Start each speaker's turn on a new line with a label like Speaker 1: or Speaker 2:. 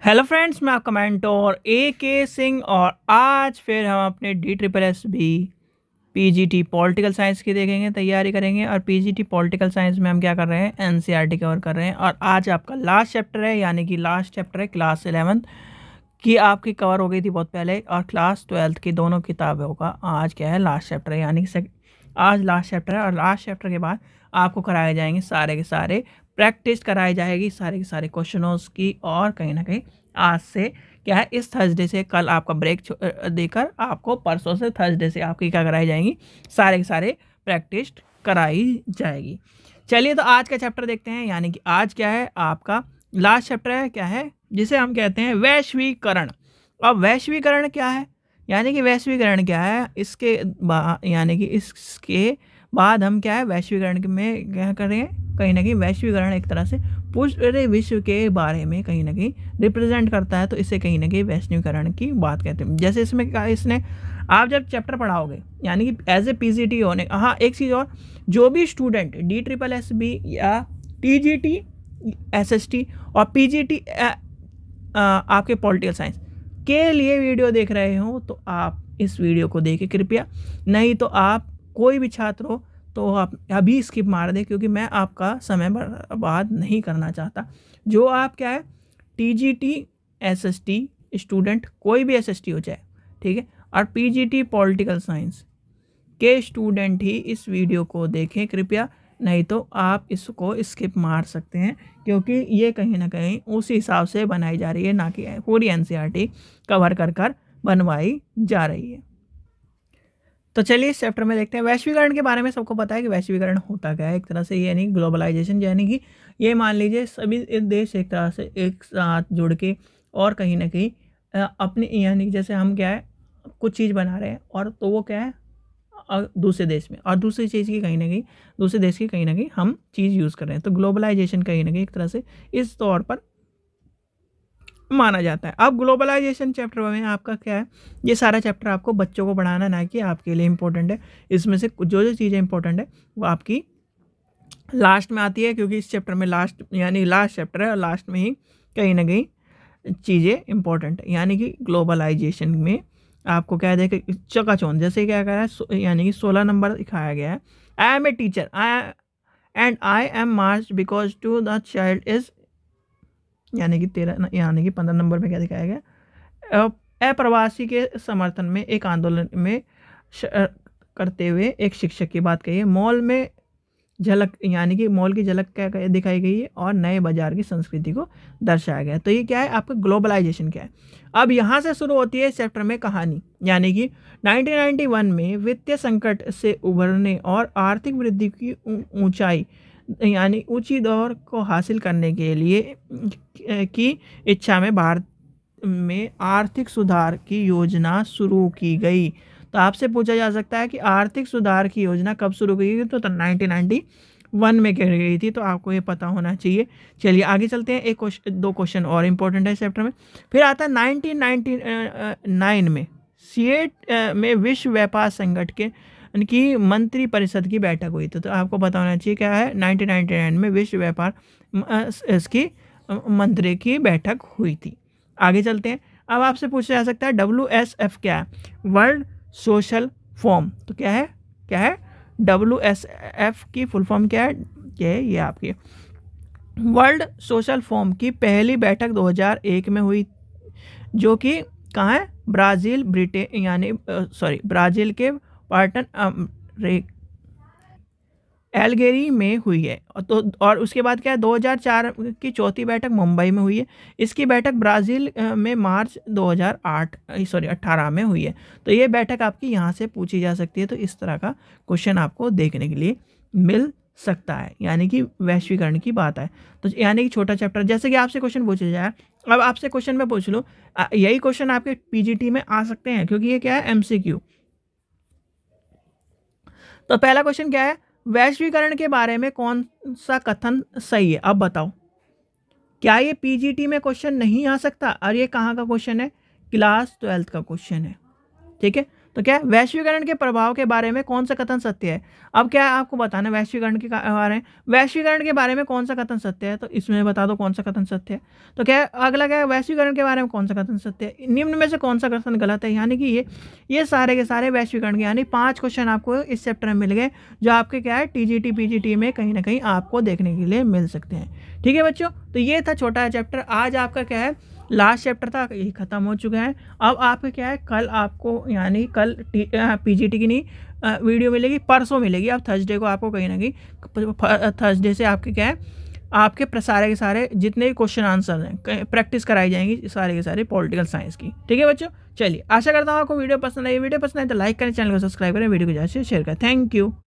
Speaker 1: Hello friends, मैं आपका mentor के सिंह और आज फिर हम अपने DSSB पीजीटी पॉलिटिकल साइंस की देखेंगे, तैयारी करेंगे। और पीजीटी पॉलिटिकल साइंस में हम क्या कर रहे हैं, एनसीईआरटी कवर कर रहे हैं। और आज आपका लास्ट चैप्टर है, यानी कि लास्ट चैप्टर है क्लास 11th की। आपकी कवर हो गई थी बहुत पहले, और क्लास 12th की दोनों किताबें होगा। आज क्या है, लास्ट चैप्टर है, यानी कि आज लास्ट चैप्टर है। और लास्ट चैप्टर के बाद आपको कराए जाएंगे सारे के सारे प्रैक्टिस कराई जाएगी सारे के सारे क्वेश्चनों की। और कहीं ना कहीं आज से क्या है, इस थर्सडे से कल आपका ब्रेक देकर आपको परसों से थर्सडे से आपकी क्या कराई जाएंगी, सारे के सारे प्रैक्टिस कराई जाएगी। चलिए तो आज का चैप्टर देखते हैं, यानी कि आज क्या है आपका लास्ट चैप्टर है, क्या है जिसे हम कहते हैं वैश्वीकरण। अब वैश्वीकरण क्या है, यानी कि वैश्वीकरण क्या है, इसके यानी कि इसके बाद हम क्या है वैश्वीकरण में क्या करें, कहीं ना कहीं वैश्वीकरण एक तरह से पूरे विश्व के बारे में कहीं ना कहीं रिप्रेजेंट करता है, तो इसे कहीं ना कहीं वैश्वीकरण की बात कहते हैं। जैसे इसमें क्या, इसने आप जब चैप्टर पढ़ाओगे, यानी कि एज ए पीजीटी होने, हाँ एक चीज़ और, जो भी स्टूडेंट DSSB या TGT SST और PGT आपके पॉलिटिकल साइंस के लिए वीडियो देख रहे हो, तो आप इस वीडियो को देखें कृपया। नहीं तो आप कोई भी छात्र हो तो आप अभी स्किप मार दें, क्योंकि मैं आपका समय बर्बाद नहीं करना चाहता। जो आप क्या है TGT SST स्टूडेंट, कोई भी SST हो जाए, ठीक है, और PGT पॉलिटिकल साइंस के स्टूडेंट ही इस वीडियो को देखें कृपया। नहीं तो आप इसको स्किप मार सकते हैं, क्योंकि ये कहीं ना कहीं उस हिसाब से बनाई जा रही है, ना कि पूरी एनसीईआरटी कवर कर बनवाई जा रही है। तो चलिए इस चैप्टर में देखते हैं। वैश्वीकरण के बारे में सबको पता है कि वैश्वीकरण होता क्या है। एक तरह से ये नहीं, ग्लोबलाइजेशन, यानी कि ये मान लीजिए सभी देश एक तरह से एक साथ जुड़ के और कहीं ना कहीं अपनी, यानी कि जैसे हम क्या है कुछ चीज़ बना रहे हैं, और तो वो क्या है दूसरे देश में, और दूसरी चीज़ की कहीं ना कहीं दूसरे देश की कहीं ना कहीं हम चीज़ यूज़ कर रहे हैं। तो ग्लोबलाइजेशन कहीं ना कहीं एक तरह से इस तौर पर माना जाता है। अब ग्लोबलाइजेशन चैप्टर में आपका क्या है, ये सारा चैप्टर आपको बच्चों को पढ़ाना, ना कि आपके लिए इंपॉर्टेंट है। इसमें से जो जो चीज़ें इंपॉर्टेंट है वो आपकी लास्ट में आती है, क्योंकि इस चैप्टर में लास्ट, यानी लास्ट चैप्टर है और लास्ट में ही कहीं ना कहीं चीज़ें इंपॉर्टेंट है। यानी कि ग्लोबलाइजेशन में आपको क्या है, चकाचौंध, जैसे क्या कह रहा है, यानी कि 16 नंबर दिखाया गया है। I am a teacher I am March because to the child is, यानी कि 13, यानी कि 15 नंबर में क्या दिखाया गया, अप्रवासी के समर्थन में एक आंदोलन में करते हुए एक शिक्षक की बात कही है। मॉल में झलक, यानी कि मॉल की झलक क्या दिखाई गई है, और नए बाजार की संस्कृति को दर्शाया गया है। तो ये क्या है आपका ग्लोबलाइजेशन क्या है। अब यहाँ से शुरू होती है इस चैप्टर में कहानी, यानी कि 1991 में वित्तीय संकट से उभरने और आर्थिक वृद्धि की ऊंचाई, यानी ऊंची दौर को हासिल करने के लिए की इच्छा में भारत में आर्थिक सुधार की योजना शुरू की गई। तो आपसे पूछा जा सकता है कि आर्थिक सुधार की योजना कब शुरू की गई, तो 1991 में की गई थी। तो आपको ये पता होना चाहिए। चलिए आगे चलते हैं, एक दो क्वेश्चन और इम्पोर्टेंट है इस चैप्टर में। फिर आता है 1999 में सिएट में विश्व व्यापार संगठन की मंत्री परिषद की बैठक हुई थी। तो आपको पता होना चाहिए क्या है, 1999 में विश्व व्यापार इसकी मंत्री की बैठक हुई थी। आगे चलते हैं। अब आपसे पूछा जा सकता है WSF क्या है, वर्ल्ड सोशल फॉर्म। तो क्या है WSF की फुल फॉर्म क्या है, ये आपकी वर्ल्ड सोशल फॉर्म की पहली बैठक 2001 में हुई, जो कि कहाँ है, ब्राज़ील, ब्रिटेन, यानी ब्राज़ील के पाटन एल्गेरी में हुई है। और उसके बाद क्या है, 2004 की चौथी बैठक मुंबई में हुई है। इसकी बैठक ब्राज़ील में मार्च 18 में हुई है। तो ये बैठक आपकी यहाँ से पूछी जा सकती है। तो इस तरह का क्वेश्चन आपको देखने के लिए मिल सकता है, यानी कि वैश्वीकरण की बात है। तो यानी कि छोटा चैप्टर, जैसे कि आपसे क्वेश्चन पूछा जाए, अब आपसे क्वेश्चन में पूछ लो, यही क्वेश्चन आपके पीजीटी में आ सकते हैं, क्योंकि ये क्या है MCQ। तो पहला क्वेश्चन क्या है, वैश्वीकरण के बारे में कौन सा कथन सही है। अब बताओ, क्या ये पीजीटी में क्वेश्चन नहीं आ सकता, और ये कहाँ का क्वेश्चन है, क्लास 12th का क्वेश्चन है, ठीक है। तो क्या है, वैश्वीकरण के प्रभाव के बारे में कौन सा कथन सत्य है। अब क्या है आपको बताना वैश्वीकरण के बारे में, वैश्वीकरण के बारे में कौन सा कथन सत्य है, तो इसमें बता दो कौन सा कथन सत्य है। तो क्या है अगला क्या है, वैश्वीकरण के बारे में कौन सा कथन सत्य है, निम्न में से कौन सा कथन गलत है। यानी कि ये सारे के सारे वैश्वीकरण के यानी 5 क्वेश्चन आपको इस चैप्टर में मिल गए, जो आपके क्या है टीजीटी पीजीटी में कहीं ना कहीं आपको देखने के लिए मिल सकते हैं। ठीक है बच्चों, तो ये था छोटा चैप्टर। आज आपका क्या है लास्ट चैप्टर था, ये ख़त्म हो चुका है। अब आपका क्या है कल आपको यानी कल पीजीटी की नहीं वीडियो मिलेगी, परसों मिलेगी। अब थर्सडे को आपको कहीं ना कहीं थर्सडे से आपके क्या है आपके सारे के सारे जितने भी क्वेश्चन आंसर हैं प्रैक्टिस कराई जाएंगी सारे के सारे पॉलिटिकल साइंस की। ठीक है बच्चों, चलिए आशा करता हूँ आपको वीडियो पसंद आई। वीडियो पसंद आए तो लाइक करें, चैनल को सब्सक्राइब करें, वीडियो को ज़्यादा से शेयर करें। Thank you.